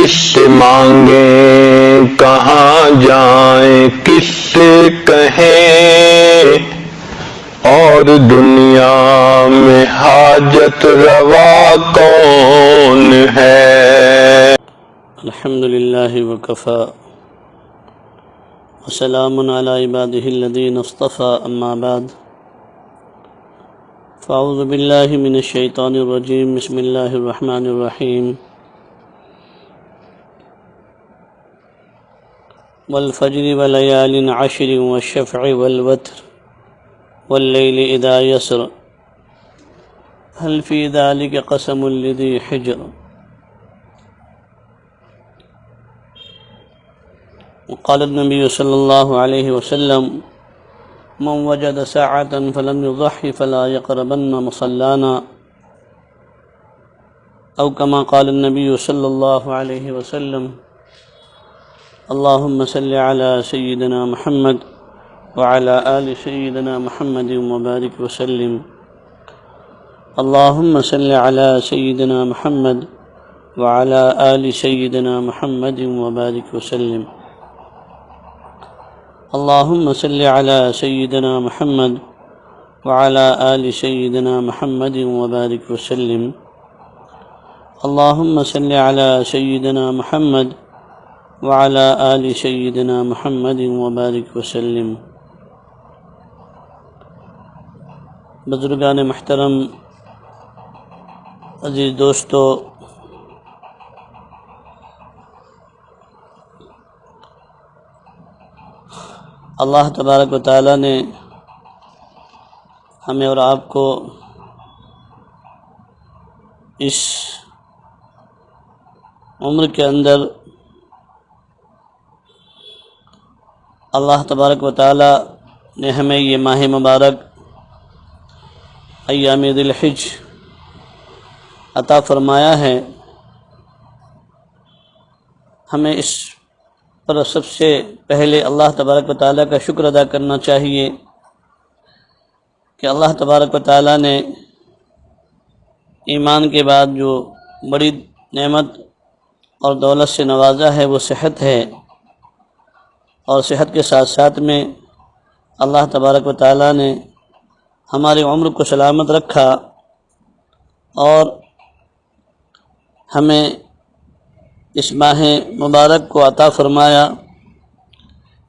کس سے مانگیں کہاں جائیں کس سے کہیں، اور دنیا میں حاجت روا کون ہے؟ الحمد للہ وکفی وسلام علی عبادہ الذین اصطفی، اما بعد فاعوذ باللہ من الشیطان الرجیم، بسم اللہ الرحمن الرحیم۔ والفجر وليال عشر والشفع والوتر واللیل اذا یسر هل فی ذلک قسم لذی حجر۔ وقال النبی صلی اللہ علیہ وسلم: من وجد ساعة فلم يضحي فلا يقربن مصلانا، او كما قال النبی صلی اللہ علیہ وسلم: اللهم صل على سيدنا محمد وعلى آل سيدنا محمد وبارك وسلم۔ اللهم صل على سيدنا محمد وعلى آل سيدنا محمد وبارك وسلم۔ اللهم صل على سيدنا محمد وعلى آل سيدنا محمد وبارك وسلم۔ اللهم صل على سيدنا محمد وعلى آل سيدنا محمد وبارك وسلم۔ بزرگان محترم، عزیز دوستو، اللہ تبارک و تعالیٰ نے ہمیں اور آپ کو اس عمر کے اندر اللہ تبارک و تعالیٰ نے ہمیں یہ ماہ مبارک ایام ذی الحج عطا فرمایا ہے۔ ہمیں اس پر سب سے پہلے اللہ تبارک و تعالیٰ کا شکر ادا کرنا چاہیے کہ اللہ تبارک و تعالیٰ نے ایمان کے بعد جو بڑی نعمت اور دولت سے نوازا ہے وہ صحت ہے، اور صحت کے ساتھ ساتھ میں اللہ تبارک و تعالیٰ نے ہماری عمر کو سلامت رکھا اور ہمیں اس ماہ مبارک کو عطا فرمایا۔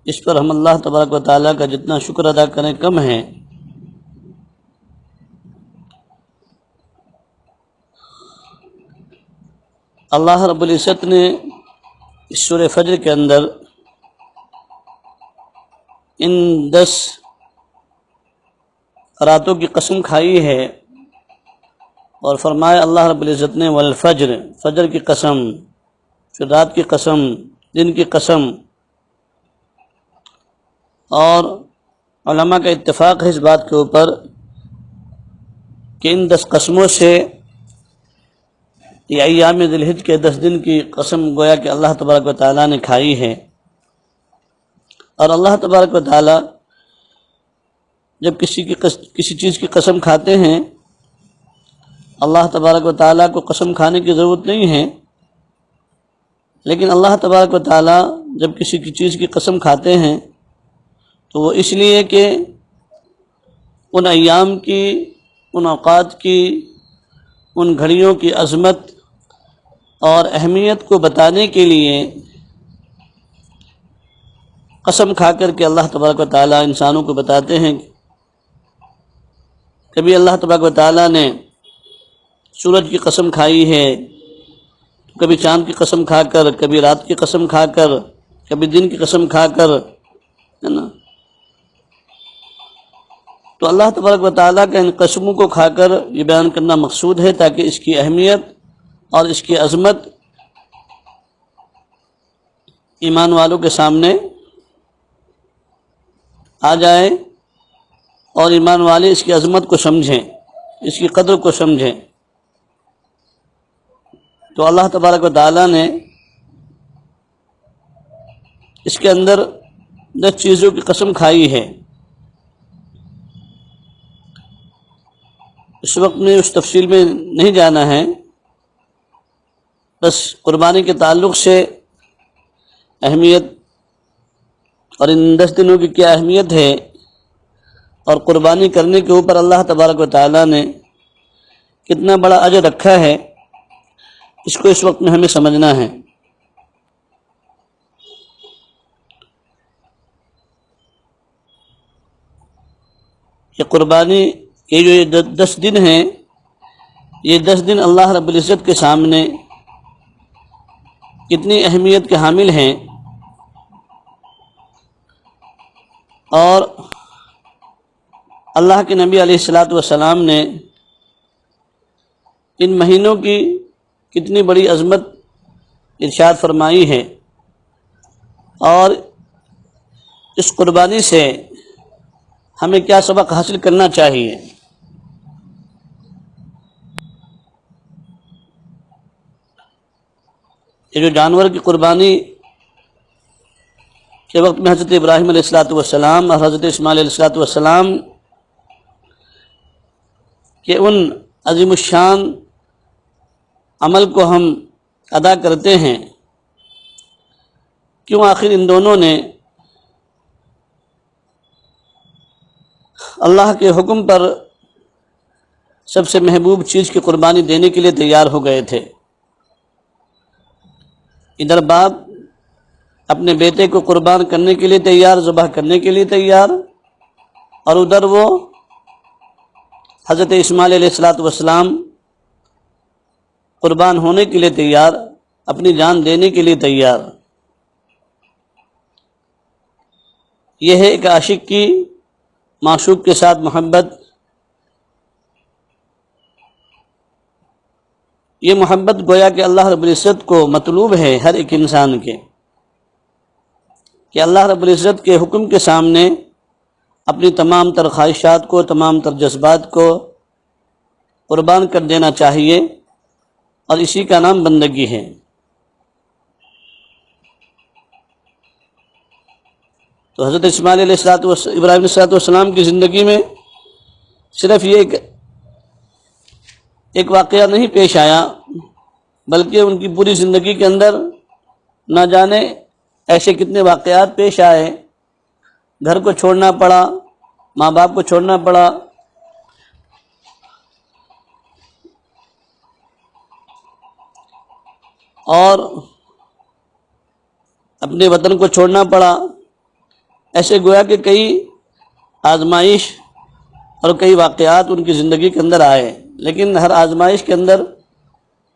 اس پر ہم اللہ تبارک و تعالیٰ کا جتنا شکر ادا کریں کم ہے۔ اللہ رب العزت نے اس سورہ فجر کے اندر ان 10 راتوں کی قسم کھائی ہے اور فرمایا اللہ رب العزت نے والفجر، فجر کی قسم، پھر رات کی قسم، دن کی قسم، اور علماء کا اتفاق ہے اس بات کے اوپر کہ ان 10 قسموں سے یہ ایام ذی الحج کے 10 دن کی قسم گویا کہ اللہ تبارک و تعالیٰ نے کھائی ہے۔ اور اللہ تبارک و تعالیٰ جب کسی چیز کی قسم کھاتے ہیں، اللہ تبارک و تعالیٰ کو قسم کھانے کی ضرورت نہیں ہے، لیکن اللہ تبارک و تعالیٰ جب کسی کی چیز کی قسم کھاتے ہیں تو وہ اس لیے کہ ان ایام کی، ان اوقات کی، ان گھڑیوں کی عظمت اور اہمیت کو بتانے کے لیے قسم کھا کر کے اللہ تبارک و تعالیٰ انسانوں کو بتاتے ہیں۔ کبھی اللہ تبارک و تعالیٰ نے سورج کی قسم کھائی ہے، کبھی چاند کی قسم کھا کر، کبھی رات کی قسم کھا کر، کبھی دن کی قسم کھا کر، ہے نا۔ تو اللہ تبارک و تعالیٰ کا ان قسموں کو کھا کر یہ بیان کرنا مقصود ہے تاکہ اس کی اہمیت اور اس کی عظمت ایمان والوں کے سامنے آ جائے اور ایمان والے اس کی عظمت کو سمجھیں، اس کی قدر کو سمجھیں۔ تو اللہ تبارک و تعالیٰ نے اس کے اندر 10 چیزوں کی قسم کھائی ہے۔ اس وقت میں اس تفصیل میں نہیں جانا ہے، بس قربانی کے تعلق سے اہمیت اور ان 10 دنوں کی کیا اہمیت ہے اور قربانی کرنے کے اوپر اللہ تبارک و تعالیٰ نے کتنا بڑا اجر رکھا ہے، اس کو اس وقت میں ہمیں سمجھنا ہے۔ یہ قربانی یہ جو 10 دن ہیں، یہ 10 دن اللہ رب العزت کے سامنے کتنی اہمیت کے حامل ہیں، اور اللہ کے نبی علیہ الصلاۃ والسلام نے ان مہینوں کی کتنی بڑی عظمت ارشاد فرمائی ہے، اور اس قربانی سے ہمیں کیا سبق حاصل کرنا چاہیے۔ یہ جو جانور کی قربانی کے وقت میں حضرت ابراہیم علیہ السلام اور حضرت اسماعیل علیہ السلام کہ ان عظیم الشان عمل کو ہم ادا کرتے ہیں، کیوں آخر ان دونوں نے اللہ کے حکم پر سب سے محبوب چیز کی قربانی دینے کے لیے تیار ہو گئے تھے۔ ادھر باپ اپنے بیٹے کو قربان کرنے کے لیے تیار، ذبح کرنے کے لیے تیار، اور ادھر وہ حضرت اسماعیل علیہ السلام قربان ہونے کے لیے تیار، اپنی جان دینے کے لیے تیار۔ یہ ہے ایک عاشق کی معشوق کے ساتھ محبت۔ یہ محبت گویا کہ اللہ رب العزت کو مطلوب ہے ہر ایک انسان کے، کہ اللہ رب العزت کے حکم کے سامنے اپنی تمام تر خواہشات کو، تمام تر جذبات کو قربان کر دینا چاہیے، اور اسی کا نام بندگی ہے۔ تو حضرت اسماعیل علیہ ابراہیم علیہ السلام کی زندگی میں صرف یہ ایک واقعہ نہیں پیش آیا، بلکہ ان کی پوری زندگی کے اندر نہ جانے ایسے کتنے واقعات پیش آئے۔ گھر کو چھوڑنا پڑا، ماں باپ کو چھوڑنا پڑا، اور اپنے وطن کو چھوڑنا پڑا۔ ایسے گویا کہ کئی آزمائش اور کئی واقعات ان کی زندگی کے اندر آئے، لیکن ہر آزمائش کے اندر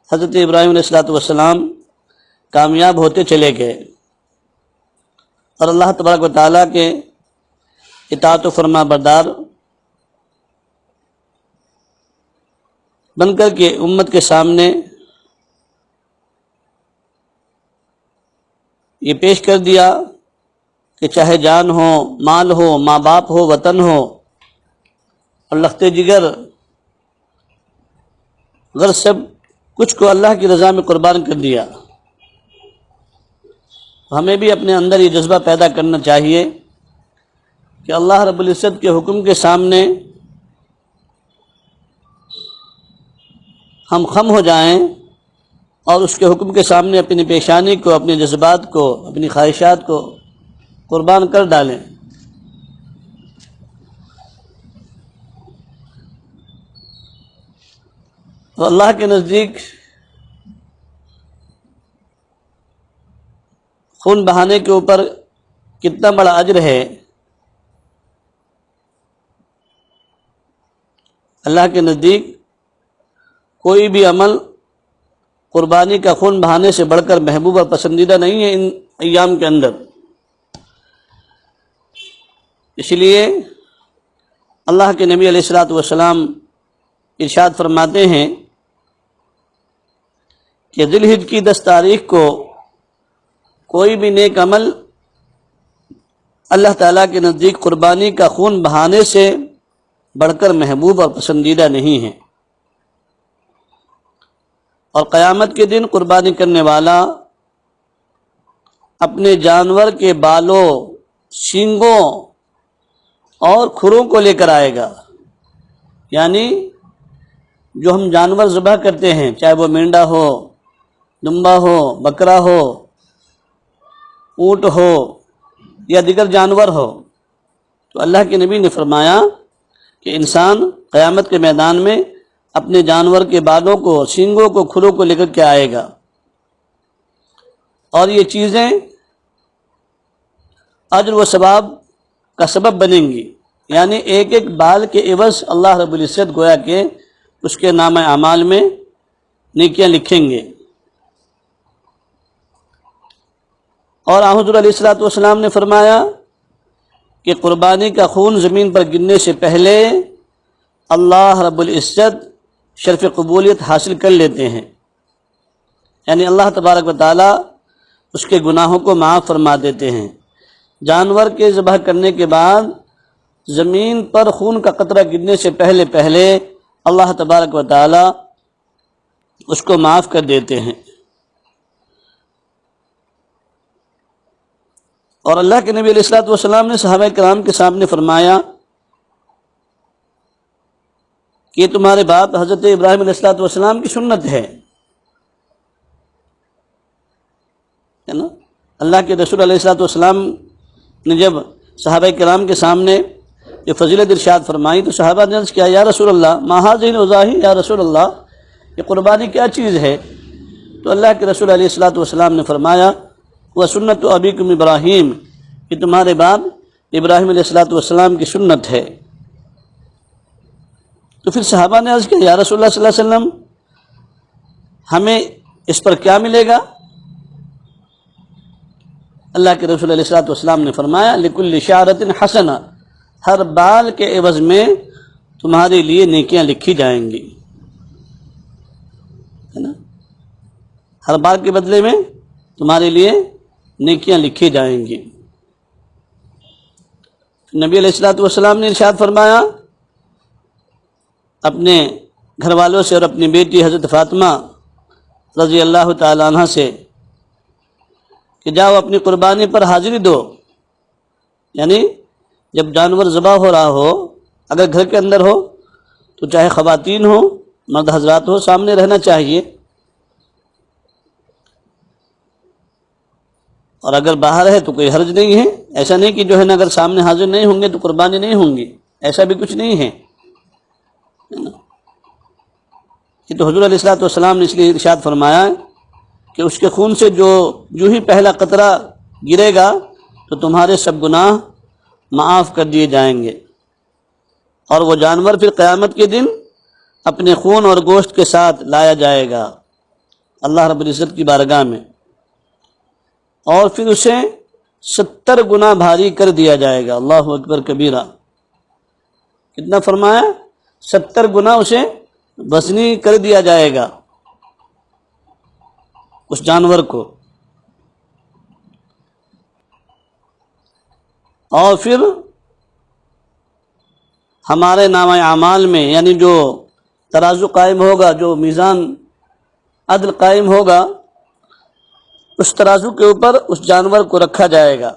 حضرت ابراہیم علیہ السلام کامیاب ہوتے چلے گئے، اور اللہ تبارک و تعالیٰ کے اطاعت و فرما بردار بن کر کے امت کے سامنے یہ پیش کر دیا کہ چاہے جان ہو، مال ہو، ماں باپ ہو، وطن ہو، اور لخت جگر، اگر سب کچھ کو اللہ کی رضا میں قربان کر دیا، ہمیں بھی اپنے اندر یہ جذبہ پیدا کرنا چاہیے کہ اللہ رب العزت کے حکم کے سامنے ہم خم ہو جائیں، اور اس کے حکم کے سامنے اپنی پیشانی کو، اپنے جذبات کو، اپنی خواہشات کو قربان کر ڈالیں۔ تو اللہ کے نزدیک خون بہانے کے اوپر کتنا بڑا اجر ہے۔ اللہ کے نزدیک کوئی بھی عمل قربانی کا خون بہانے سے بڑھ کر محبوب اور پسندیدہ نہیں ہے ان ایام کے اندر۔ اس لیے اللہ کے نبی علیہ السلام ارشاد فرماتے ہیں کہ ذی الحج کی 10 تاریخ کو کوئی بھی نیک عمل اللہ تعالیٰ کے نزدیک قربانی کا خون بہانے سے بڑھ کر محبوب اور پسندیدہ نہیں ہے، اور قیامت کے دن قربانی کرنے والا اپنے جانور کے بالوں، سینگوں اور کھروں کو لے کر آئے گا۔ یعنی جو ہم جانور ذبح کرتے ہیں، چاہے وہ مینڈا ہو دمبا ہو، بکرا ہو، اونٹ ہو یا دیگر جانور ہو، تو اللہ کے نبی نے فرمایا کہ انسان قیامت کے میدان میں اپنے جانور کے بالوں کو، سینگوں کو، کھلوں کو لے کر کے آئے گا، اور یہ چیزیں اجر و ثواب کا سبب بنیں گی، یعنی ایک ایک بال کے عوض اللہ رب العزت گویا کہ اس کے نامہ اعمال میں نیکیاں لکھیں گے۔ اور حضور علیہ الصلوۃ والسلام نے فرمایا کہ قربانی کا خون زمین پر گرنے سے پہلے اللہ رب العزت شرف قبولیت حاصل کر لیتے ہیں، یعنی اللہ تبارک و تعالی اس کے گناہوں کو معاف فرما دیتے ہیں۔ جانور کے ذبح کرنے کے بعد زمین پر خون کا قطرہ گرنے سے پہلے اللہ تبارک و تعالی اس کو معاف کر دیتے ہیں۔ اور اللہ کے نبی علیہ الصلوۃ والسلام نے صحابہ کرام کے سامنے فرمایا کہ یہ تمہارے باپ حضرت ابراہیم علیہ الصلوۃ والسلام کی سنت ہے نا۔ اللہ کے رسول علیہ الصلوۃ والسلام نے جب صحابہ کرام کے سامنے یہ فضیلت ارشاد فرمائی تو صحابہ نے عرض کیا یا رسول اللہ ما ھذہ الاضاحی، یا رسول اللہ یہ قربانی کیا چیز ہے؟ تو اللہ کے رسول علیہ الصلوۃ والسلام نے فرمایا وہ سنت ابیکم ابراہیم، کہ تمہارے باپ ابراہیم علیہ الصلوۃ والسلام کی سنت ہے۔ تو پھر صحابہ نے عرض کیا یا رسول اللہ صلی اللہ علیہ وسلم ہمیں اس پر کیا ملے گا؟ اللہ کے رسول علیہ الصلوۃ والسلام نے فرمایا لکل شعرۃ حسنہ، ہر بال کے عوض میں تمہارے لیے نیکیاں لکھی جائیں گی، ہے نا، ہر بال کے بدلے میں تمہارے لیے نیکیاں لکھی جائیں گی۔ نبی علیہ الصلوۃ والسلام نے ارشاد فرمایا اپنے گھر والوں سے اور اپنی بیٹی حضرت فاطمہ رضی اللہ تعالی عنہ سے کہ جاؤ اپنی قربانی پر حاضری دو، یعنی جب جانور ذبح ہو رہا ہو، اگر گھر کے اندر ہو تو چاہے خواتین ہو مرد حضرات ہو، سامنے رہنا چاہیے، اور اگر باہر ہے تو کوئی حرج نہیں ہے۔ ایسا نہیں کہ جو ہے نا اگر سامنے حاضر نہیں ہوں گے تو قربانی نہیں ہوں گی، ایسا بھی کچھ نہیں ہے۔ یہ تو حضور علیہ الصلوۃ والسلام نے اس لیے ارشاد فرمایا کہ اس کے خون سے جو ہی پہلا قطرہ گرے گا تو تمہارے سب گناہ معاف کر دیے جائیں گے، اور وہ جانور پھر قیامت کے دن اپنے خون اور گوشت کے ساتھ لایا جائے گا اللہ رب العزت کی بارگاہ میں، اور پھر اسے 70 گنا بھاری کر دیا جائے گا۔ اللہ اکبر کبیرہ، کتنا فرمایا؟ 70 گنا اسے وزنی کر دیا جائے گا اس جانور کو، اور پھر ہمارے نامہ اعمال میں، یعنی جو ترازو قائم ہوگا، جو میزان عدل قائم ہوگا، اس ترازو کے اوپر اس جانور کو رکھا جائے گا۔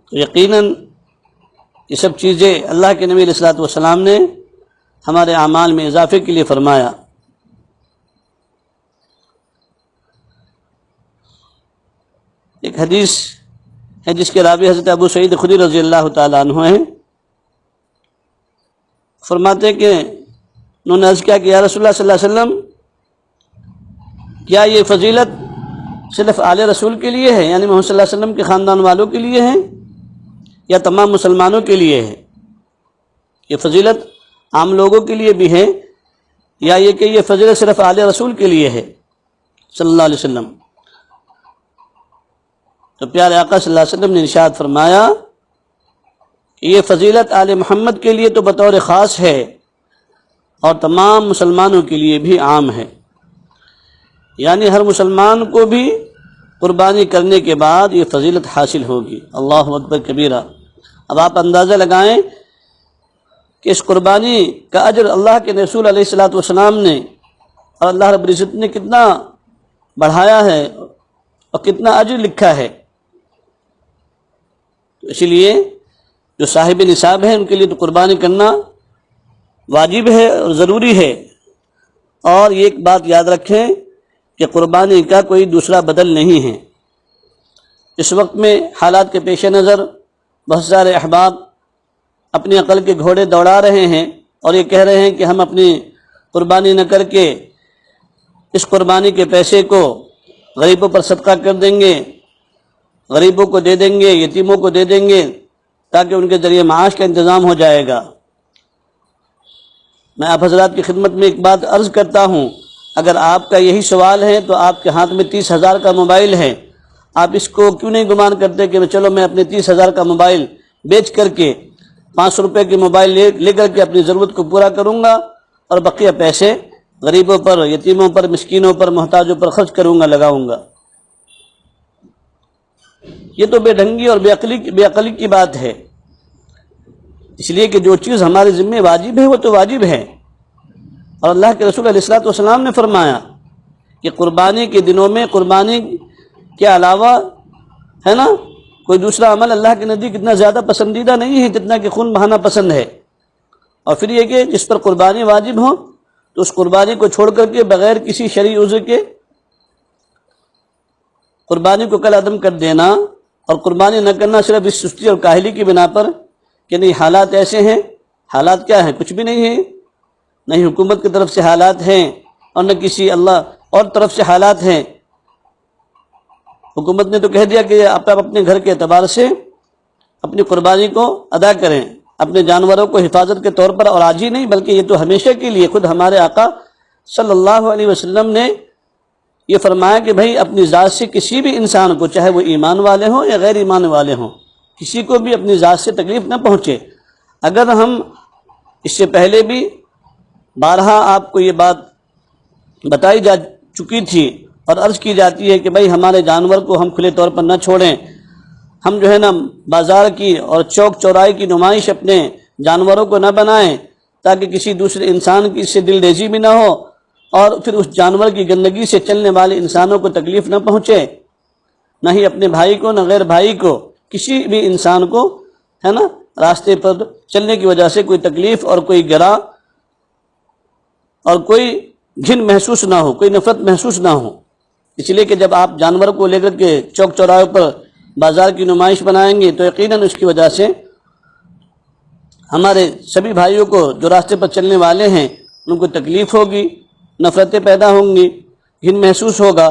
تو یقیناً یہ سب چیزیں اللہ کے نبی علیہ الصلوۃ والسلام نے ہمارے اعمال میں اضافے کے لیے فرمایا۔ ایک حدیث ہے جس کے راوی حضرت ابو سعید خدری رضی اللہ تعالیٰ عنہ ہیں، فرماتے ہیں کہ انہوں نے عرض کیا کہ یا رسول اللہ صلی اللہ علیہ وسلم کیا یہ فضیلت صرف آل رسول کے لیے ہے، یعنی محمد صلی اللہ علیہ وسلم کے خاندان والوں کے لیے ہے، یا تمام مسلمانوں کے لیے ہے؟ یہ فضیلت عام لوگوں کے لیے بھی ہے، یا یہ کہ یہ فضیلت صرف آل رسول کے لیے ہے صلی اللہ علیہ وسلم؟ تو پیارے آقا صلی اللہ علیہ وسلم نے ارشاد فرمایا کہ یہ فضیلت آل محمد کے لیے تو بطور خاص ہے، اور تمام مسلمانوں کے لیے بھی عام ہے، یعنی ہر مسلمان کو بھی قربانی کرنے کے بعد یہ فضیلت حاصل ہوگی۔ اللہ اکبر کبیرہ۔ اب آپ اندازہ لگائیں کہ اس قربانی کا اجر اللہ کے رسول علیہ الصلوۃ والسلام نے اور اللہ رب العزت نے کتنا بڑھایا ہے اور کتنا اجر لکھا ہے۔ تو اسی لیے جو صاحب نصاب ہیں ان کے لیے تو قربانی کرنا واجب ہے اور ضروری ہے۔ اور یہ ایک بات یاد رکھیں کہ قربانی کا کوئی دوسرا بدل نہیں ہے۔ اس وقت میں حالات کے پیش نظر بہت سارے احباب اپنی عقل کے گھوڑے دوڑا رہے ہیں اور یہ کہہ رہے ہیں کہ ہم اپنی قربانی نہ کر کے اس قربانی کے پیسے کو غریبوں پر صدقہ کر دیں گے، غریبوں کو دے دیں گے، یتیموں کو دے دیں گے تاکہ ان کے ذریعے معاش کا انتظام ہو جائے گا۔ میں آپ حضرات کی خدمت میں ایک بات عرض کرتا ہوں، اگر آپ کا یہی سوال ہے تو آپ کے ہاتھ میں 30,000 کا موبائل ہے، آپ اس کو کیوں نہیں گمان کرتے کہ چلو میں اپنے 30,000 کا موبائل بیچ کر کے 500 روپے کی موبائل لے کر کے اپنی ضرورت کو پورا کروں گا اور بقیہ پیسے غریبوں پر، یتیموں پر، مسکینوں پر، محتاجوں پر خرچ کروں گا، لگاؤں گا۔ یہ تو بے ڈھنگی اور بے عقلی کی بات ہے، اس لیے کہ جو چیز ہمارے ذمہ واجب ہے وہ تو واجب ہے، اور اللہ کے رسول علیہ الصلوۃ والسلام نے فرمایا کہ قربانی کے دنوں میں قربانی کے علاوہ ہے نا کوئی دوسرا عمل اللہ کے نزدیک اتنا زیادہ پسندیدہ نہیں ہے جتنا کہ خون بہانا پسند ہے۔ اور پھر یہ کہ جس پر قربانی واجب ہو تو اس قربانی کو چھوڑ کر کے بغیر کسی شرعی عذر کے قربانی کو کل عدم کر دینا اور قربانی نہ کرنا صرف اس سستی اور کاہلی کی بنا پر کہ نہیں حالات ایسے ہیں، حالات کیا ہیں؟ کچھ بھی نہیں ہے، نہ ہی حکومت کی طرف سے حالات ہیں اور نہ کسی اللہ اور طرف سے حالات ہیں۔ حکومت نے تو کہہ دیا کہ آپ اپنے گھر کے اعتبار سے اپنی قربانی کو ادا کریں، اپنے جانوروں کو حفاظت کے طور پر، اور آج ہی نہیں بلکہ یہ تو ہمیشہ کے لیے خود ہمارے آقا صلی اللہ علیہ وسلم نے یہ فرمایا کہ بھائی اپنی ذات سے کسی بھی انسان کو، چاہے وہ ایمان والے ہوں یا غیر ایمان والے ہوں، کسی کو بھی اپنی ذات سے تکلیف نہ پہنچے۔ اگر ہم اس سے پہلے بھی بارہا آپ کو یہ بات بتائی جا چکی تھی اور عرض کی جاتی ہے کہ بھائی ہمارے جانور کو ہم کھلے طور پر نہ چھوڑیں، ہم جو ہے نا بازار کی اور چوک چوراہے کی نمائش اپنے جانوروں کو نہ بنائیں تاکہ کسی دوسرے انسان کی اس سے دل ریزی بھی نہ ہو اور پھر اس جانور کی گندگی سے چلنے والے انسانوں کو تکلیف نہ پہنچے، نہ ہی اپنے بھائی کو نہ غیر بھائی کو، کسی بھی انسان کو ہے نا راستے پر چلنے کی وجہ سے کوئی تکلیف اور کوئی گرا اور کوئی گھن محسوس نہ ہو، کوئی نفرت محسوس نہ ہو۔ اس لیے کہ جب آپ جانور کو لے کر کے چوک چوراہے پر بازار کی نمائش بنائیں گے تو یقیناً اس کی وجہ سے ہمارے سبھی بھائیوں کو جو راستے پر چلنے والے ہیں ان کو تکلیف ہوگی، نفرتیں پیدا ہوں گی، گھن محسوس ہوگا۔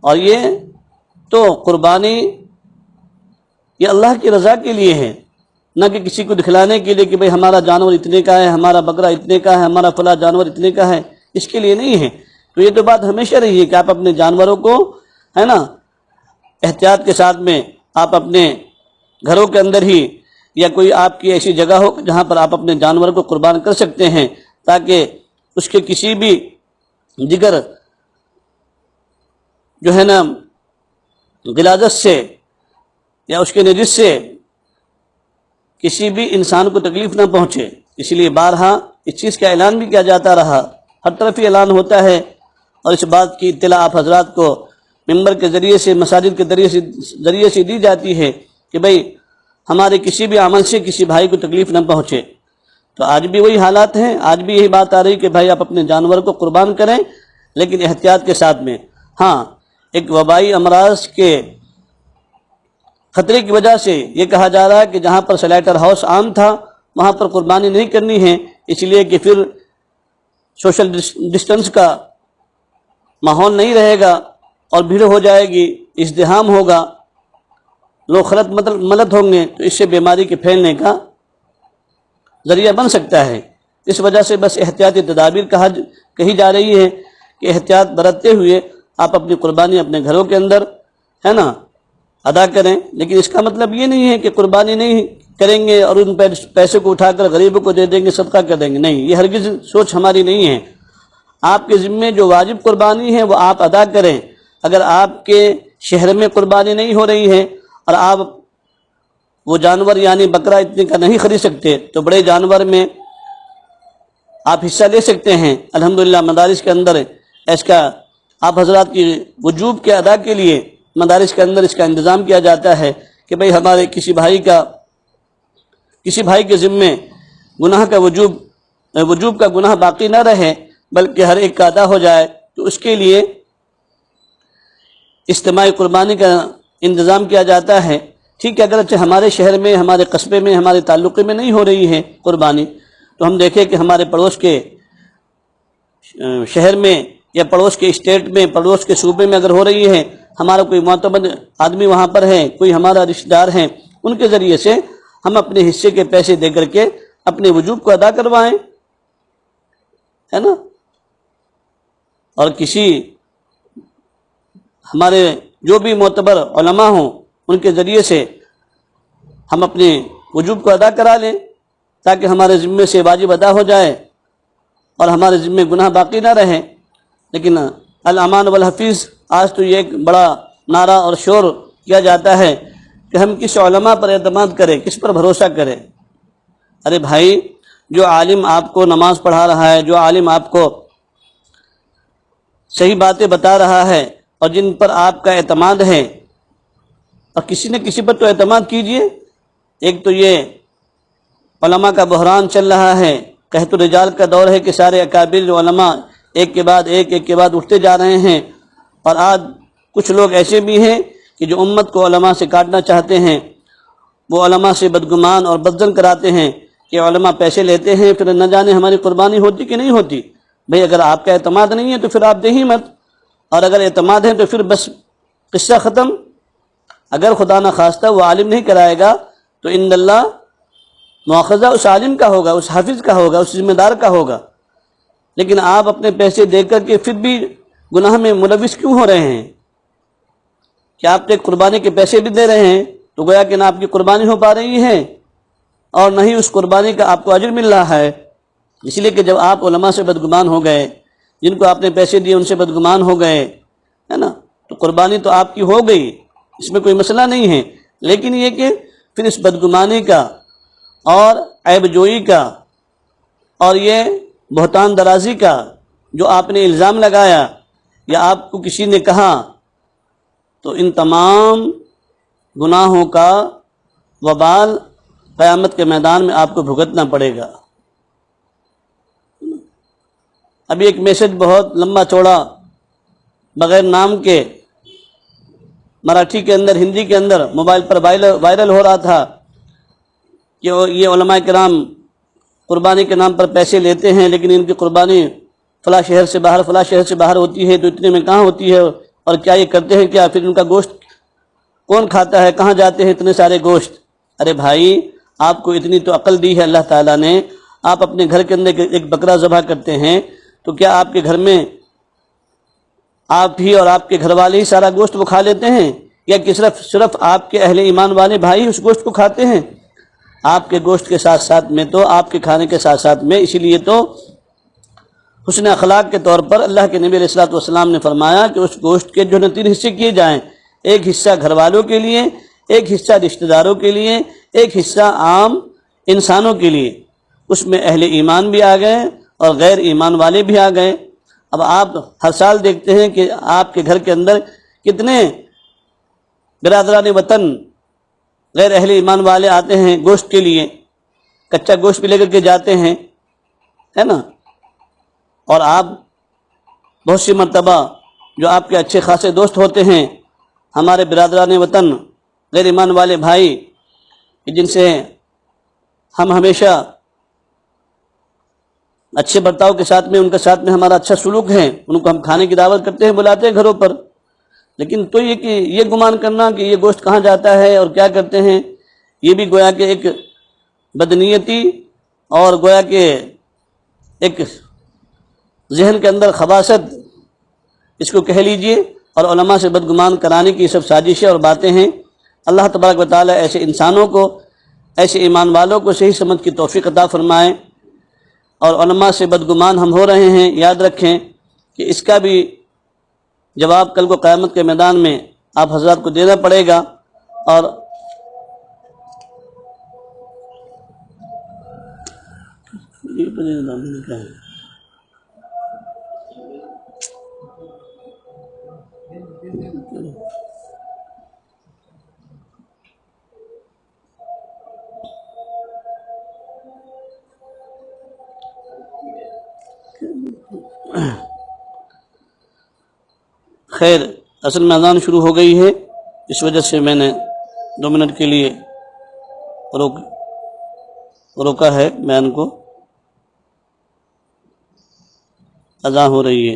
اور یہ تو قربانی یہ اللہ کی رضا کے لیے ہے، نہ کہ کسی کو دکھلانے کے لیے کہ بھئی ہمارا جانور اتنے کا ہے، ہمارا بکرا اتنے کا ہے، ہمارا فلاں جانور اتنے کا ہے، اس کے لیے نہیں ہے۔ تو یہ تو بات ہمیشہ رہی ہے کہ آپ اپنے جانوروں کو ہے نا احتیاط کے ساتھ میں آپ اپنے گھروں کے اندر ہی یا کوئی آپ کی ایسی جگہ ہو جہاں پر آپ اپنے جانور کو قربان کر سکتے ہیں تاکہ اس کے کسی بھی دیگر جو ہے نا غلاظت سے یا اس کے نجس سے کسی بھی انسان کو تکلیف نہ پہنچے۔ اسی لیے بارہا اس چیز کا اعلان بھی کیا جاتا رہا، ہر طرف ہی اعلان ہوتا ہے اور اس بات کی اطلاع آپ حضرات کو ممبر کے ذریعے سے، مساجد کے ذریعے سے دی جاتی ہے کہ بھئی ہمارے کسی بھی عمل سے کسی بھائی کو تکلیف نہ پہنچے۔ تو آج بھی وہی حالات ہیں، آج بھی یہی بات آ رہی کہ بھائی آپ اپنے جانور کو قربان کریں لیکن احتیاط کے ساتھ میں۔ ہاں، ایک وبائی امراض کے خطرے کی وجہ سے یہ کہا جا رہا ہے کہ جہاں پر سلیٹر ہاؤس عام تھا وہاں پر قربانی نہیں کرنی ہے، اس لیے کہ پھر سوشل ڈسٹنس کا ماحول نہیں رہے گا اور بھیڑ ہو جائے گی، ازدحام ہوگا، لوگ خلط ملط ہوں گے تو اس سے بیماری کے پھیلنے کا ذریعہ بن سکتا ہے۔ اس وجہ سے بس احتیاطی تدابیر کہی جا رہی ہے کہ احتیاط برتتے ہوئے آپ اپنی قربانی اپنے گھروں کے اندر ہے نا ادا کریں، لیکن اس کا مطلب یہ نہیں ہے کہ قربانی نہیں کریں گے اور ان پیسے کو اٹھا کر غریبوں کو دے دیں گے، صدقہ کر دیں گے، نہیں، یہ ہرگز سوچ ہماری نہیں ہے۔ آپ کے ذمے جو واجب قربانی ہے وہ آپ ادا کریں۔ اگر آپ کے شہر میں قربانی نہیں ہو رہی ہے اور آپ وہ جانور یعنی بکرا اتنے کا نہیں خرید سکتے تو بڑے جانور میں آپ حصہ لے سکتے ہیں۔ الحمدللہ مدارس کے اندر اس کا آپ حضرات کی وجوب کے ادا کے لیے مدارس کے اندر اس کا انتظام کیا جاتا ہے کہ بھئی ہمارے کسی بھائی کے ذمے گناہ کا وجوب وجوب کا گناہ باقی نہ رہے بلکہ ہر ایک کا ادا ہو جائے، تو اس کے لیے اجتماعی قربانی کا انتظام کیا جاتا ہے۔ ٹھیک ہے، اگرچہ ہمارے شہر میں، ہمارے قصبے میں، ہمارے تعلقے میں نہیں ہو رہی ہے قربانی، تو ہم دیکھیں کہ ہمارے پڑوس کے شہر میں یا پڑوس کے اسٹیٹ میں، پڑوس کے صوبے میں اگر ہو رہی ہے، ہمارا کوئی معتمد آدمی وہاں پر ہے، کوئی ہمارا رشتہ دار ہے، ان کے ذریعے سے ہم اپنے حصے کے پیسے دے کر کے اپنے وجوب کو ادا کروائیں، ہے نا۔ اور کسی ہمارے جو بھی معتبر علماء ہوں ان کے ذریعے سے ہم اپنے وجوب کو ادا کرا لیں تاکہ ہمارے ذمے سے واجب ادا ہو جائے اور ہمارے ذمے گناہ باقی نہ رہے۔ لیکن الامان والحفیظ، آج تو یہ ایک بڑا نعرہ اور شور کیا جاتا ہے کہ ہم کس علماء پر اعتماد کریں، کس پر بھروسہ کریں۔ ارے بھائی، جو عالم آپ کو نماز پڑھا رہا ہے، جو عالم آپ کو صحیح باتیں بتا رہا ہے اور جن پر آپ کا اعتماد ہے، اور کسی نہ کسی پر تو اعتماد کیجئے۔ ایک تو یہ علماء کا بحران چل رہا ہے، قحط الرجال کا دور ہے کہ سارے اکابر علماء ایک کے بعد ایک اٹھتے جا رہے ہیں، اور آج کچھ لوگ ایسے بھی ہیں کہ جو امت کو علماء سے کاٹنا چاہتے ہیں، وہ علماء سے بدگمان اور بدظن کراتے ہیں کہ علماء پیسے لیتے ہیں، پھر نہ جانے ہماری قربانی ہوتی کہ نہیں ہوتی۔ بھئی اگر آپ کا اعتماد نہیں ہے تو پھر آپ دیں ہی مت، اور اگر اعتماد ہے تو پھر بس قصہ ختم۔ اگر خدا نہ خواستہ وہ عالم نہیں کرائے گا تو ان اللہ مواخذہ اس عالم کا ہوگا، اس حافظ کا ہوگا، اس ذمہ دار کا ہوگا۔ لیکن آپ اپنے پیسے دے کر کے پھر بھی گناہ میں ملوث کیوں ہو رہے ہیں؟ کیا آپ ایک قربانی کے پیسے بھی دے رہے ہیں تو گویا کہ نہ آپ کی قربانی ہو پا رہی ہے اور نہ ہی اس قربانی کا آپ کو اجر مل رہا ہے۔ اس لیے کہ جب آپ علماء سے بدگمان ہو گئے، جن کو آپ نے پیسے دیے ان سے بدگمان ہو گئے، ہے نا، تو قربانی تو آپ کی ہو گئی، اس میں کوئی مسئلہ نہیں ہے، لیکن یہ کہ پھر اس بدگمانی کا اور عیب جوئی کا اور یہ بہتان درازی کا جو آپ نے الزام لگایا یا آپ کو کسی نے کہا، تو ان تمام گناہوں کا وبال قیامت کے میدان میں آپ کو بھگتنا پڑے گا۔ ابھی ایک میسج بہت لمبا چوڑا بغیر نام کے مراٹھی کے اندر، ہندی کے اندر موبائل پر وائرل ہو رہا تھا کہ یہ علماء کرام قربانی کے نام پر پیسے لیتے ہیں، لیکن ان کی قربانی فلاں شہر سے باہر، فلاں شہر سے باہر ہوتی ہے، تو اتنے میں کہاں ہوتی ہے، اور کیا یہ کرتے ہیں کیا؟ پھر ان کا گوشت کون کھاتا ہے؟ کہاں جاتے ہیں اتنے سارے گوشت؟ ارے بھائی، آپ کو اتنی تو عقل دی ہے اللہ تعالیٰ نے، آپ اپنے گھر کے اندر ایک بکرا ذبح کرتے ہیں تو کیا آپ کے گھر میں آپ ہی اور آپ کے گھر والے ہی سارا گوشت وہ کھا لیتے ہیں، یا کہ صرف آپ کے اہل ایمان والے بھائی اس گوشت کو کھاتے ہیں؟ آپ کے گوشت کے ساتھ ساتھ میں تو آپ کے کھانے کے ساتھ ساتھ میں، اسی لیے تو حسن اخلاق کے طور پر اللہ کے نبی علیہ الصلوۃ والسلام نے فرمایا کہ اس گوشت کے جو 3 حصے کیے جائیں، ایک حصہ گھر والوں کے لیے، ایک حصہ رشتہ داروں کے لیے، ایک حصہ عام انسانوں کے لیے۔ اس میں اہل ایمان بھی آ گئے اور غیر ایمان والے بھی آ گئے۔ اب آپ ہر سال دیکھتے ہیں کہ آپ کے گھر کے اندر کتنے برادران وطن غیر اہل ایمان والے آتے ہیں گوشت کے لیے، کچا گوشت بھی لے کر کے جاتے ہیں، ہے نا۔ اور آپ بہت سی مرتبہ جو آپ کے اچھے خاصے دوست ہوتے ہیں، ہمارے برادران وطن غیر ایمان والے بھائی، جن سے ہم ہمیشہ اچھے برتاؤ کے ساتھ میں، ان کے ساتھ میں ہمارا اچھا سلوک ہے، ان کو ہم کھانے کی دعوت کرتے ہیں، بلاتے ہیں گھروں پر، لیکن تو یہ کہ یہ گمان کرنا کہ یہ گوشت کہاں جاتا ہے اور کیا کرتے ہیں، یہ بھی گویا کہ ایک بدنیتی اور گویا کہ ایک ذہن کے اندر خباثت اس کو کہہ لیجئے، اور علماء سے بدگمان کرانے کی سب سازشیں اور باتیں ہیں۔ اللہ تبارک و تعالیٰ ایسے انسانوں کو، ایسے ایمان والوں کو صحیح سمجھ کی توفیق عطا فرمائے۔ اور علماء سے بدگمان ہم ہو رہے ہیں، یاد رکھیں کہ اس کا بھی جواب کل کو قیامت کے میدان میں آپ حضرات کو دینا پڑے گا۔ اور خیر، اصل میں اذان شروع ہو گئی ہے، اس وجہ سے میں نے 2 منٹ کے لیے روکا ہے بیان کو۔ اذان ہو رہی ہے۔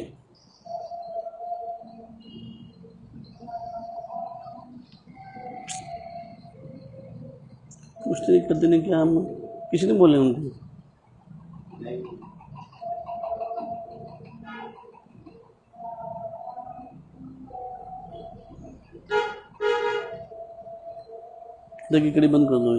مشتری کر دینے کیا ہم کسی نے بولے ان کو؟ دیکھیے کڑی بند کر دو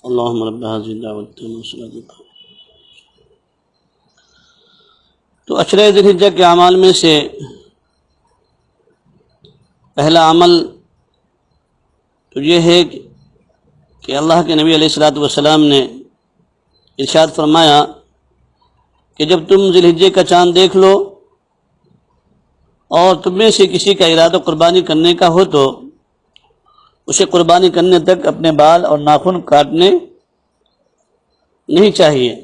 اللہم رب هذه الدعوة التامة والصلاة القائمة۔ تو عشرہ ذی الحجہ کے اعمال میں سے پہلا عمل تو یہ ہے کہ اللہ کے نبی علیہ الصلوۃ والسلام نے ارشاد فرمایا کہ جب تم ذی الحجہ کا چاند دیکھ لو اور تم میں سے کسی کا ارادہ قربانی کرنے کا ہو تو اسے قربانی کرنے تک اپنے بال اور ناخن کاٹنے نہیں چاہیے،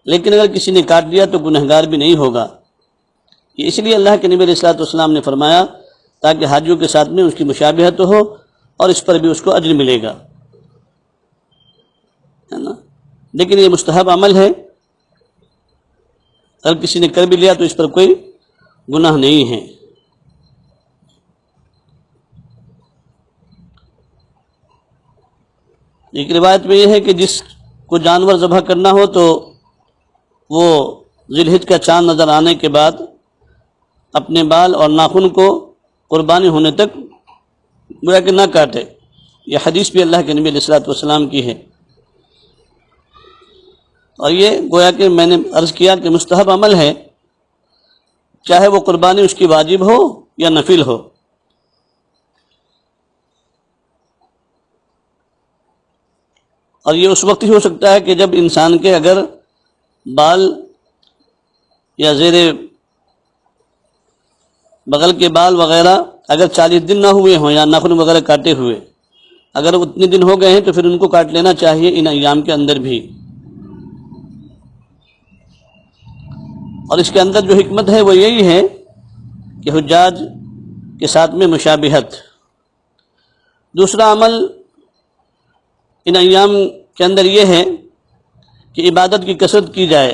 لیکن اگر کسی نے کاٹ دیا تو گنہگار بھی نہیں ہوگا۔ یہ اس لیے اللہ کے نبی علیہ الصلوۃ والسلام نے فرمایا تاکہ حاجیوں کے ساتھ میں اس کی مشابہت ہو اور اس پر بھی اس کو اجر ملے گا، ہے نا۔ لیکن یہ مستحب عمل ہے، اگر کسی نے کر بھی لیا تو اس پر کوئی گناہ نہیں ہے۔ ایک روایت میں یہ ہے کہ جس کو جانور ذبح کرنا ہو تو وہ ذی الحجہ کا چاند نظر آنے کے بعد اپنے بال اور ناخن کو قربانی ہونے تک گویا کہ نہ کاٹے۔ یہ حدیث بھی اللہ کے نبی علیہ الصلوۃ والسلام کی ہے، اور یہ گویا کہ میں نے عرض کیا کہ مستحب عمل ہے، چاہے وہ قربانی اس کی واجب ہو یا نفل ہو۔ اور یہ اس وقت ہی ہو سکتا ہے کہ جب انسان کے اگر بال یا زیر بغل کے بال وغیرہ اگر 40 دن نہ ہوئے ہوں یا ناخن وغیرہ کاٹے ہوئے، اگر اتنے دن ہو گئے ہیں تو پھر ان کو کاٹ لینا چاہیے ان ایام کے اندر بھی۔ اور اس کے اندر جو حکمت ہے وہ یہی ہے کہ حجاج کے ساتھ میں مشابہت۔ دوسرا عمل ان ایام کے اندر یہ ہے کہ عبادت کی کثرت کی جائے۔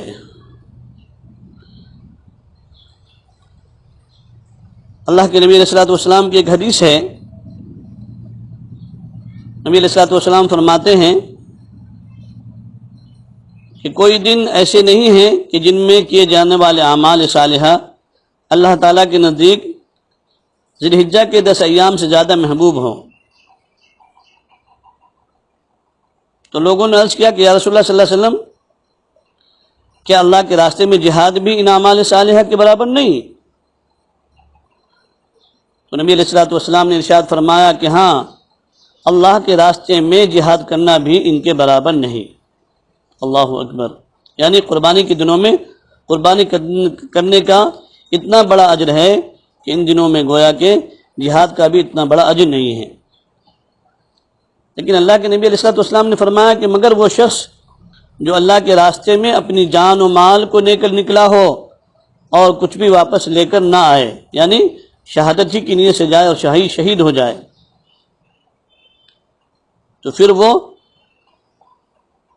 اللہ کے نبی علیہ الصلوۃ والسلام کی ایک حدیث ہے، نبی علیہ الصلوۃ والسلام فرماتے ہیں کہ کوئی دن ایسے نہیں ہیں کہ جن میں کیے جانے والے اعمال صالحہ اللہ تعالیٰ کے نزدیک ذی الحجہ کے 10 ایام سے زیادہ محبوب ہوں۔ تو لوگوں نے عرض کیا کہ یا رسول اللہ صلی اللہ علیہ وسلم، کیا اللہ کے راستے میں جہاد بھی ان اعمال صالحہ کے برابر نہیں؟ تو نبی علیہ الصلوۃ والسلام نے ارشاد فرمایا کہ ہاں، اللہ کے راستے میں جہاد کرنا بھی ان کے برابر نہیں۔ اللہ اکبر! یعنی قربانی کے دنوں میں قربانی کرنے کا اتنا بڑا اجر ہے کہ ان دنوں میں گویا کہ جہاد کا بھی اتنا بڑا اجر نہیں ہے۔ لیکن اللہ کے نبی علیہ الصلوۃ والسلام نے فرمایا کہ مگر وہ شخص جو اللہ کے راستے میں اپنی جان و مال کو لے کر نکلا ہو اور کچھ بھی واپس لے کر نہ آئے، یعنی شہادت ہی کی نیت سے جائے اور شہید ہو جائے، تو پھر وہ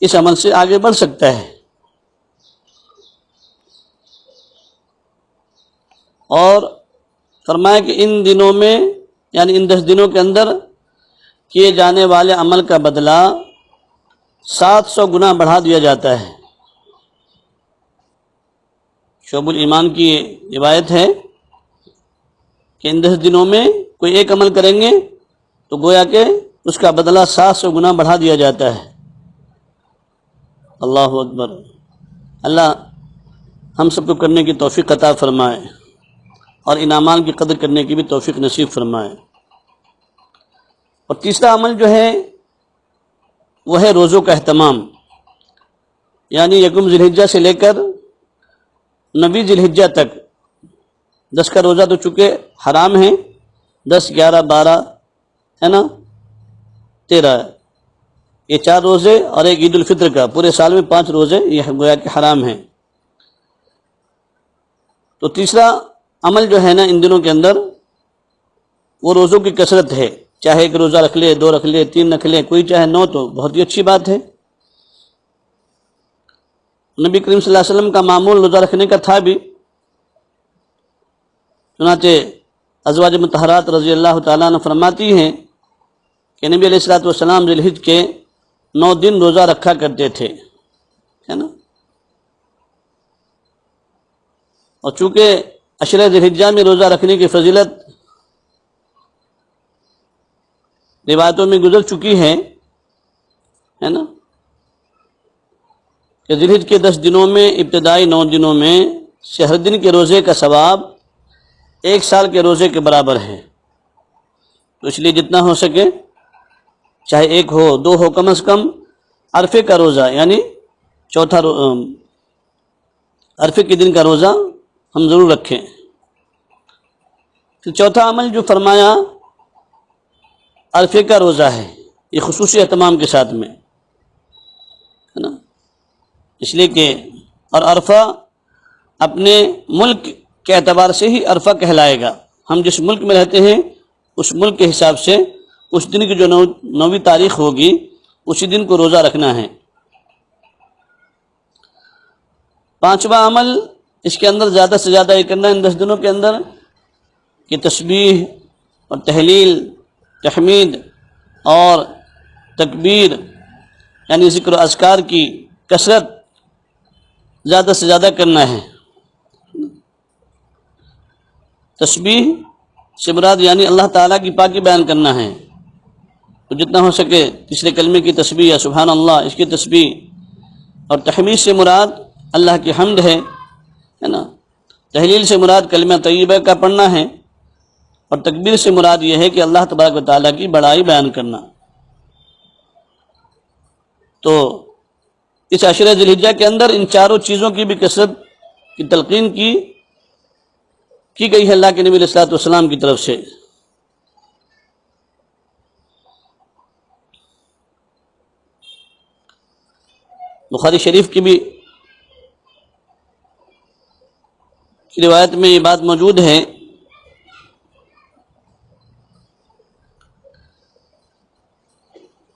اس عمل سے آگے بڑھ سکتا ہے۔ اور فرمایا کہ ان دنوں میں یعنی ان 10 دنوں کے اندر کیے جانے والے عمل کا بدلہ 700 گنا بڑھا دیا جاتا ہے۔ شعب الایمان کی روایت ہے کہ ان 10 دنوں میں کوئی ایک عمل کریں گے تو گویا کہ اس کا بدلہ 700 گنا بڑھا دیا جاتا ہے۔ اللہ اکبر۔ اللہ ہم سب کو کرنے کی توفیق عطا فرمائے اور ان اعمال کی قدر کرنے کی بھی توفیق نصیب فرمائے۔ اور تیسرا عمل جو ہے وہ ہے روزوں کا اہتمام، یعنی یکم ذی الحجہ سے لے کر 9 ذی الحجہ تک 10 کا روزہ تو چونکہ حرام ہے، 10، 11، 12 ہے نا، 13، یہ 4 روزے اور ایک عید الفطر کا، پورے سال میں 5 روزے یہ گویا کہ حرام ہیں۔ تو تیسرا عمل جو ہے نا ان دنوں کے اندر وہ روزوں کی کثرت ہے، چاہے ایک روزہ رکھ لے، 2 رکھ لے، 3 رکھ لے، کوئی چاہے 9، تو بہت ہی اچھی بات ہے۔ نبی کریم صلی اللہ علیہ وسلم کا معمول روزہ رکھنے کا تھا بھی، چنانچہ ازواج مطہرات رضی اللہ تعالیٰ عنہ فرماتی ہیں کہ نبی علیہ الصلوۃ والسلام ذی الحجہ کے 9 دن روزہ رکھا کرتے تھے، ہے نا۔ اور چونکہ عشرہ ذی الحجہ میں روزہ رکھنے کی فضیلت روایتوں میں گزر چکی ہے نا، کہ ذی الحجہ کے 10 دنوں میں ابتدائی 9 دنوں میں سے ہر دن کے روزے کا ثواب 1 سال کے روزے کے برابر ہے۔ تو اس لیے جتنا ہو سکے، چاہے 1 ہو 2 ہو، کم از کم عرفے کا روزہ یعنی چوتھا عرفے کے دن کا روزہ ہم ضرور رکھیں۔ پھر چوتھا عمل جو فرمایا عرفے کا روزہ ہے، یہ خصوصی اہتمام کے ساتھ میں ہے نا، اس لیے کہ اور عرفہ اپنے ملک کے اعتبار سے ہی عرفہ کہلائے گا۔ ہم جس ملک میں رہتے ہیں اس ملک کے حساب سے اس دن کی جو 9ویں تاریخ ہوگی اسی دن کو روزہ رکھنا ہے۔ 5واں عمل اس کے اندر زیادہ سے زیادہ یہ کرنا ہے ان 10 دنوں کے اندر کہ تسبیح اور تحلیل، تحمید اور تکبیر یعنی ذکر و اذکار کی کثرت زیادہ سے زیادہ کرنا ہے۔ تسبیح سے مراد یعنی اللہ تعالیٰ کی پاکی بیان کرنا ہے، تو جتنا ہو سکے تیسرے کلمے کی تسبیح یا سبحان اللہ اس کی تسبیح، اور تحمید سے مراد اللہ کی حمد ہے نا، تحلیل سے مراد کلمہ طیبہ کا پڑھنا ہے، اور تکبیر سے مراد یہ ہے کہ اللہ تبارک و تعالیٰ کی بڑائی بیان کرنا۔ تو اس عشرہ ذی الحجہ کے اندر ان چاروں چیزوں کی بھی کثرت کی تلقین کی گئی ہے اللہ کے نبی علیہ الصلوۃ والسلام کی طرف سے۔ بخاری شریف کی بھی روایت میں یہ بات موجود ہے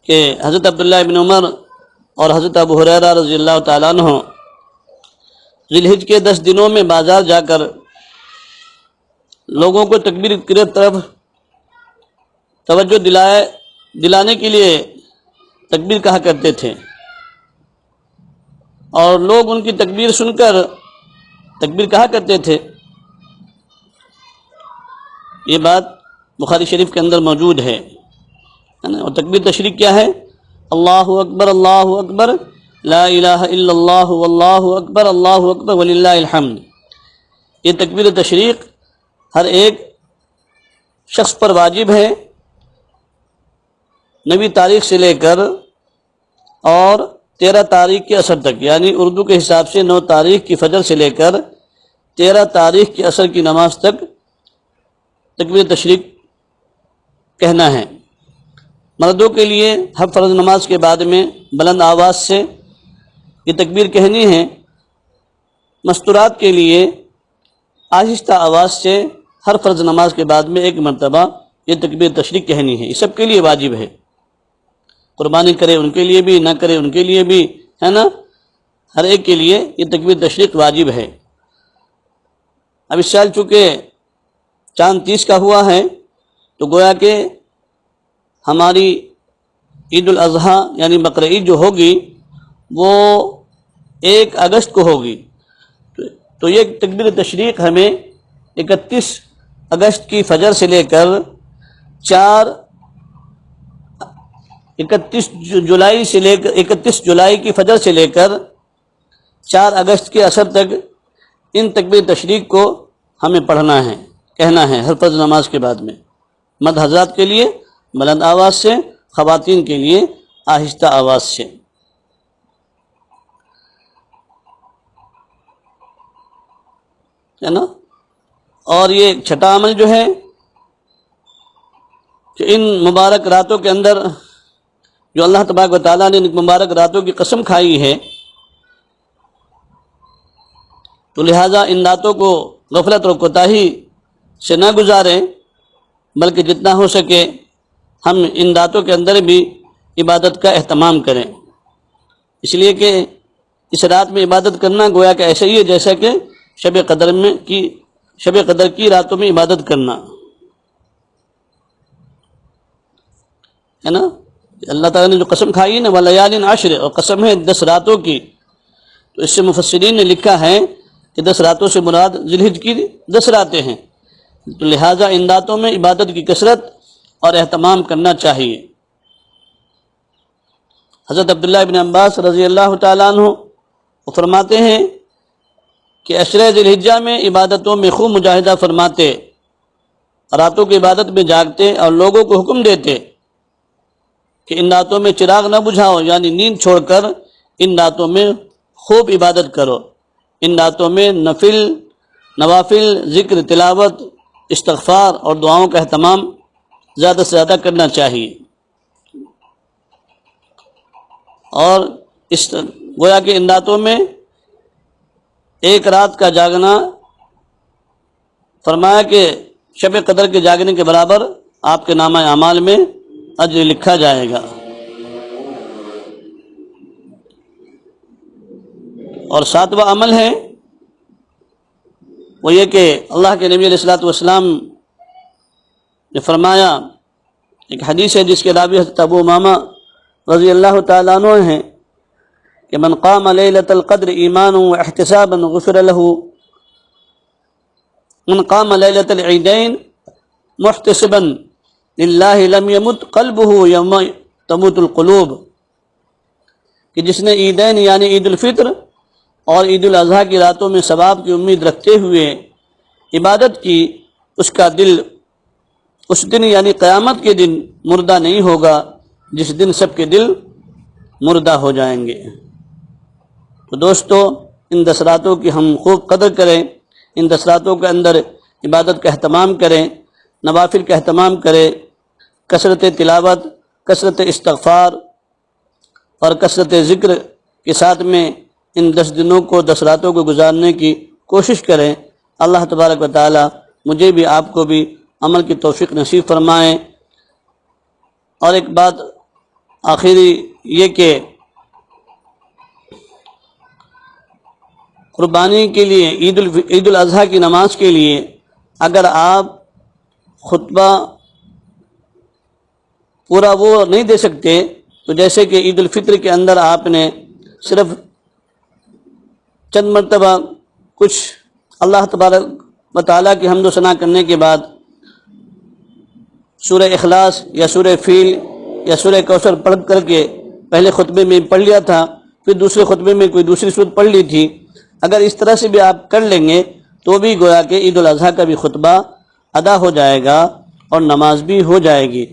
کہ حضرت عبداللہ ابن عمر اور حضرت ابو ہریرہ رضی اللہ تعالیٰ عنہ ذی الحجہ کے 10 دنوں میں بازار جا کر لوگوں کو تکبیر کی طرف توجہ دلانے کے لیے تکبیر کہا کرتے تھے، اور لوگ ان کی تکبیر سن کر تکبیر کہا کرتے تھے۔ یہ بات بخاری شریف کے اندر موجود ہے نا۔ اور تکبیر تشریق کیا ہے؟ اللہ اکبر اللہ اکبر لا الہ الا اللہ واللہ اکبر اللہ اکبر وللہ الحمد۔ یہ تکبیر تشریق ہر ایک شخص پر واجب ہے، 9 تاریخ سے لے کر اور 13 تاریخ کے عصر تک، یعنی اردو کے حساب سے 9 تاریخ کی فجر سے لے کر 13 تاریخ کی عصر کی نماز تک تکبیر تشریق کہنا ہے۔ مردوں کے لیے ہر فرض نماز کے بعد میں بلند آواز سے یہ تکبیر کہنی ہے، مستورات کے لیے آہستہ آواز سے ہر فرض نماز کے بعد میں 1 مرتبہ یہ تکبیر تشریق کہنی ہے۔ یہ سب کے لیے واجب ہے، قربانی کرے ان کے لیے بھی، نہ کرے ان کے لیے بھی، ہے نا، ہر ایک کے لیے یہ تکبیر تشریق واجب ہے۔ اب اس سال چونکہ چاند 30 کا ہوا ہے تو گویا کہ ہماری عید الاضحیٰ یعنی بقرعید جو ہوگی وہ 1 اگست کو ہوگی. تو یہ تکبیر تشریق ہمیں 31 اگست کی فجر سے لے کر 31 جولائی کی فجر سے لے کر 4 اگست کے عصر تک ان تکبیر تشریق کو ہمیں پڑھنا ہے، کہنا ہے ہر فرض نماز کے بعد میں. مرد حضرات کے لیے بلند آواز سے، خواتین کے لیے آہستہ آواز سے. ہے نا؟ اور یہ چھٹا عمل جو ہے کہ ان مبارک راتوں کے اندر جو اللہ تبارک و تعالیٰ نے ان مبارک راتوں کی قسم کھائی ہے، تو لہٰذا ان راتوں کو غفلت اور کوتاہی سے نہ گزاریں، بلکہ جتنا ہو سکے ہم ان راتوں کے اندر بھی عبادت کا اہتمام کریں. اس لیے کہ اس رات میں عبادت کرنا گویا کہ ایسا ہی ہے جیسا کہ شب قدر کی راتوں میں عبادت کرنا ہے نا. اللہ تعالیٰ نے جو قسم کھائی ہے نا وَلَيَالٍ عَشْرٍ، اور قسم ہے 10 راتوں کی، تو اس سے مفسرین نے لکھا ہے کہ 10 راتوں سے مراد ذی الحجہ کی 10 راتیں ہیں. تو لہٰذا ان راتوں میں عبادت کی کثرت اور اہتمام کرنا چاہیے. حضرت عبداللہ ابن عباس رضی اللہ تعالیٰ عنہ وہ فرماتے ہیں کہ عشرہ ذی الحجہ میں عبادتوں میں خوب مجاہدہ فرماتے، راتوں کی عبادت میں جاگتے اور لوگوں کو حکم دیتے کہ ان راتوں میں چراغ نہ بجھاؤ، یعنی نیند چھوڑ کر ان راتوں میں خوب عبادت کرو. ان راتوں میں نوافل، ذکر، تلاوت، استغفار اور دعاؤں کا اہتمام زیادہ سے زیادہ کرنا چاہیے. اور اس گویا کہ ان راتوں میں 1 رات کا جاگنا فرمایا کہ شب قدر کے جاگنے کے برابر آپ کے نامہ اعمال میں اجر لکھا جائے گا. اور 7واں عمل ہے وہ یہ کہ اللہ کے نبی علیہ الصلوۃ والسلام نے فرمایا، ایک حدیث ہے جس کے راوی حضرت ابو امامہ رضی اللہ تعالیٰ عنہ ہیں کہ من قام لیلۃ القدر ایمانا واحتسابا غفر له، من قام لیلۃ العیدین محتسبا للہ لم یمت قلبہ یوم تموت القلوب، کہ جس نے عیدین یعنی عید الفطر اور عید الاضحیٰ کی راتوں میں ثواب کی امید رکھتے ہوئے عبادت کی، اس کا دل اس دن یعنی قیامت کے دن مردہ نہیں ہوگا جس دن سب کے دل مردہ ہو جائیں گے. تو دوستو ان 10 راتوں کی ہم خوب قدر کریں، ان 10 راتوں کے اندر عبادت کا اہتمام کریں، نوافل کا اہتمام کریں، کثرت تلاوت، کثرت استغفار اور کثرت ذکر کے ساتھ میں ان 10 دنوں کو 10 راتوں کو گزارنے کی کوشش کریں. اللہ تبارک و تعالی مجھے بھی آپ کو بھی عمل کی توفیق نصیب فرمائیں. اور ایک بات آخری یہ کہ قربانی کے لیے عید الاضحیٰ کی نماز کے لیے اگر آپ خطبہ پورا وہ نہیں دے سکتے تو جیسے کہ عید الفطر کے اندر آپ نے صرف چند مرتبہ کچھ اللہ تبارک و تعالیٰ کی حمد و ثنا کرنے کے بعد سورہ اخلاص یا سورہ فیل یا سورہ کوثر پڑھ کر کے پہلے خطبے میں پڑھ لیا تھا، پھر دوسرے خطبے میں کوئی دوسری سورت پڑھ لی تھی، اگر اس طرح سے بھی آپ کر لیں گے تو بھی گویا کہ عید الاضحیٰ کا بھی خطبہ ادا ہو جائے گا اور نماز بھی ہو جائے گی.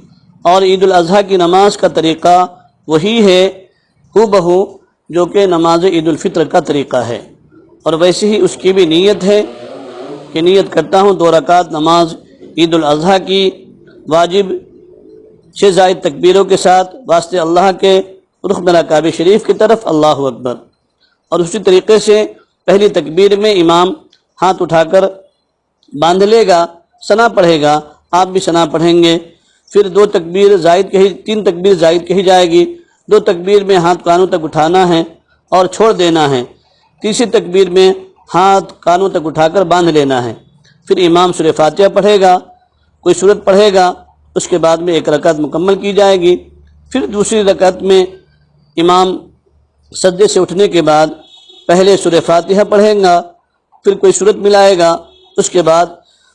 اور عید الاضحیٰ کی نماز کا طریقہ وہی ہے ہو بہو جو کہ نماز عید الفطر کا طریقہ ہے، اور ویسے ہی اس کی بھی نیت ہے کہ نیت کرتا ہوں 2 رکعت نماز عید الاضحیٰ کی واجب 6 زائد تکبیروں کے ساتھ واسطے اللہ کے رخ میرا کعبہ شریف کی طرف، اللہ اکبر. اور اسی طریقے سے پہلی تکبیر میں امام ہاتھ اٹھا کر باندھ لے گا، ثنا پڑھے گا، آپ بھی ثنا پڑھیں گے. پھر 2 تکبیر زائد کہی 3 تکبیر زائد کہی جائے گی، 2 تکبیر میں ہاتھ کانوں تک اٹھانا ہے اور چھوڑ دینا ہے، تیسری تکبیر میں ہاتھ کانوں تک اٹھا کر باندھ لینا ہے. پھر امام سورہ فاتحہ پڑھے گا، کوئی سورت پڑھے گا، اس کے بعد میں ایک رکعت مکمل کی جائے گی۔ پھر دوسری رکعت میں امام سجدے سے اٹھنے کے بعد پہلے سورہ فاتحہ پڑھیں گا، پھر کوئی سورت ملائے گا، اس کے بعد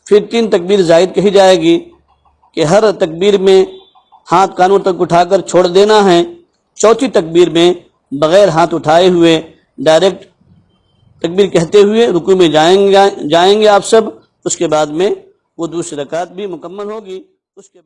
پھر 3 تکبیر زائد کہی جائے گی کہ ہر تکبیر میں ہاتھ کانوں تک اٹھا کر چھوڑ دینا ہے۔ چوتھی تکبیر میں بغیر ہاتھ اٹھائے ہوئے ڈائریکٹ تکبیر کہتے ہوئے رکوع میں جائیں گے آپ سب، اس کے بعد میں وہ دوسری رکعت بھی مکمل ہوگی۔ اس کے بعد